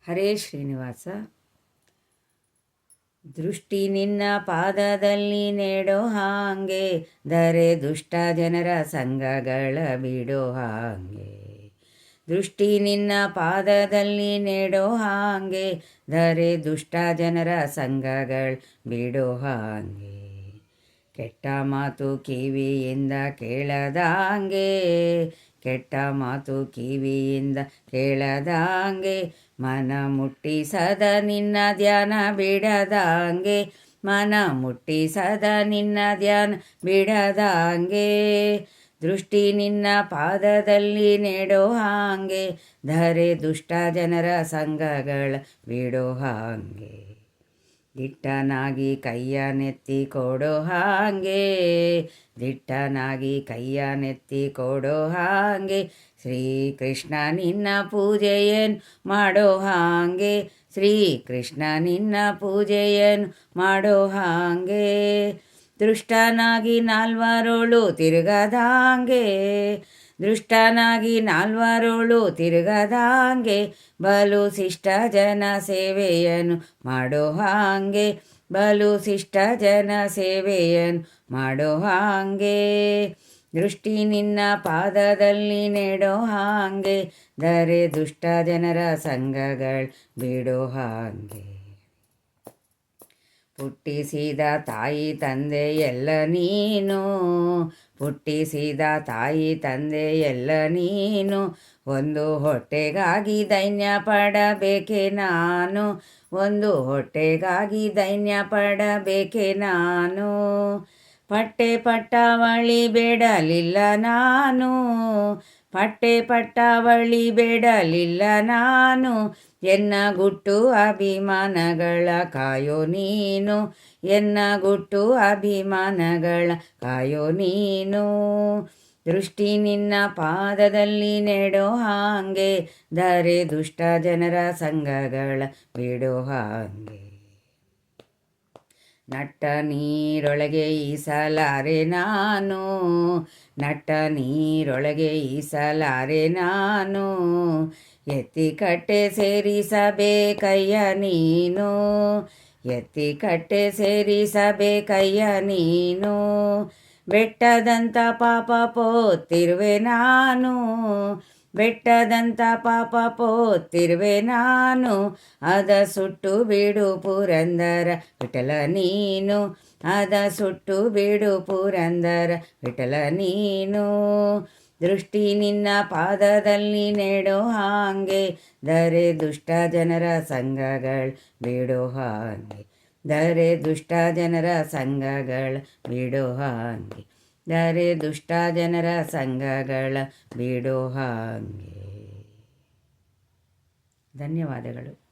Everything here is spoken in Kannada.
ಹರೇ ಶ್ರೀನಿವಾಸ. ದೃಷ್ಟಿ ನಿನ್ನ ಪಾದದಲ್ಲಿ ನೆಡೋ ಹಾಂಗೆ, ದರೆ ದುಷ್ಟ ಜನರ ಸಂಘಗಳ ಬಿಡೋ ಹಾಂಗೆ. ದೃಷ್ಟಿ ನಿನ್ನ ಪಾದದಲ್ಲಿ ನೆಡೋ ಹಾಂಗೆ, ದರೆ ದುಷ್ಟ ಜನರ ಸಂಘಗಳ ಬಿಡೋ ಹಾಂಗೆ. ಕೆಟ್ಟ ಮಾತು ಕಿವಿಯಿಂದ ಕೇಳದಂಗೆ, ಕೆಟ್ಟ ಮಾತು ಕಿವಿಯಿಂದ ಕೇಳದಂಗೆ, ಮನ ಮುಟ್ಟಿಸದ ನಿನ್ನ ಧ್ಯಾನ ಬಿಡದಂಗೆ, ಮನ ಮುಟ್ಟಿಸದ ನಿನ್ನ ಧ್ಯಾನ ಬಿಡದಂಗೆ. ದೃಷ್ಟಿ ನಿನ್ನ ಪಾದದಲ್ಲಿ ನೆಡೋ ಹಾಂಗೆ, ಧರೆ ದುಷ್ಟ ಜನರ ಸಂಘಗಳ ಬಿಡೋ ಹಾಂಗೆ. ದಿಟ್ಟನಾಗಿ ಕೈಯ ನೆತ್ತಿ ಕೊಡೋ ಹಾಂಗೆ, ದಿಟ್ಟನಾಗಿ ಕೈಯ ನೆತ್ತಿ ಕೊಡೋ ಹಾಂಗೆ. ಶ್ರೀಕೃಷ್ಣ ನಿನ್ನ ಪೂಜೆಯನ್ನು ಮಾಡೋ ಹಾಂಗೆ, ಶ್ರೀಕೃಷ್ಣ ನಿನ್ನ ಪೂಜೆಯನ್ನು ಮಾಡೋ ಹಾಂಗೆ. ದೃಷ್ಟನಾಗಿ ನಾಲ್ವರೋಳು ತಿರುಗದಂಗೆ, ದೃಷ್ಟನಾಗಿ ನಾಲ್ವರೋಳು ತಿರುಗದಂಗೆ, ಬಲು ಶಿಷ್ಟ ಜನ ಸೇವೆಯನ್ನು ಮಾಡೋ ಹಾಂಗೆ, ಬಲು ಶಿಷ್ಟ ಜನ ಸೇವೆಯನ್ನು ಮಾಡೋ ಹಾಂಗೆ. ದೃಷ್ಟಿ ನಿನ್ನ ಪಾದದಲ್ಲಿ ನೆಡೋ ಹಾಂಗೆ, ದರೆ ದುಷ್ಟ ಜನರ ಸಂಘಗಳು ಬಿಡೋ ಹಾಂಗೆ. ಹುಟ್ಟಿಸಿದ ತಾಯಿ ತಂದೆ ಎಲ್ಲ ನೀನು, ಹುಟ್ಟಿಸಿದ ತಾಯಿ ತಂದೆ ಎಲ್ಲ ನೀನು, ಒಂದು ಹೊಟ್ಟೆಗಾಗಿ ದೈನ್ಯ ಪಡಬೇಕೆ ನಾನು, ಒಂದು ಹೊಟ್ಟೆಗಾಗಿ ದೈನ್ಯ ಪಡಬೇಕೆ ನಾನು. ಪಟ್ಟೆ ಪಟ್ಟಾವಳಿ ಬೇಡಲಿಲ್ಲ ನಾನು, ಪಟ್ಟೆ ಪಟ್ಟಾವಳಿ ಬೇಡಲಿಲ್ಲ ನಾನು, ಎನ್ನ ಗುಟ್ಟು ಅಭಿಮಾನಗಳ ಕಾಯೋ ನೀನು, ಎನ್ನ ಗುಟ್ಟು ಅಭಿಮಾನಗಳ ಕಾಯೋ ನೀನು. ದೃಷ್ಟಿ ನಿನ್ನ ಪಾದದಲ್ಲಿ ನೆಡೋ ಹಾಂಗೆ, ದರೆ ದುಷ್ಟ ಜನರ ಸಂಘಗಳ ಬಿಡೋ ಹಾಂಗೆ. ನಟ್ಟ ನೀರೊಳಗೆ ಈಸಲಾರೆ ನಾನು, ನಟ್ಟ ನೀರೊಳಗೆ ಈಸಲಾರೆ ನಾನು, ಎತ್ತಿ ಕಟ್ಟೆ ಸೇರಿಸಬೇಕಯ್ಯ ನೀನು, ಎತ್ತಿ ಕಟ್ಟೆ ಸೇರಿಸಬೇಕಯ್ಯ ನೀನು. ಬೆಟ್ಟದಂಥ ಪಾಪ ಪೋತಿರುವೆ ನಾನು, ಬೆಟ್ಟದಂಥ ಪಾಪ ಪೋತಿರುವೆ ನಾನು, ಅದ ಸುಟ್ಟು ಬಿಡು ಪುರಂದರ ವಿಠಲ ನೀನು, ಅದ ಸುಟ್ಟು ಬಿಡು ಪುರಂದರ ವಿಠಲ ನೀನು. ದೃಷ್ಟಿ ನಿನ್ನ ಪಾದದಲ್ಲಿ ನೆಡೋ ಹಾಂಗೆ, ದರೆ ದುಷ್ಟ ಜನರ ಸಂಘಗಳು ಬಿಡೋ ಹಾಂಗೆ, ದರೆ ದುಷ್ಟ ಜನರ ಸಂಘಗಳ ಬಿಡೋ ಹಾಂಗೆ, ದರೆ ದುಷ್ಟ ಜನರ ಸಂಘಗಳ ಬಿಡೋ ಹಾಂಗೆ. ಧನ್ಯವಾದಗಳು.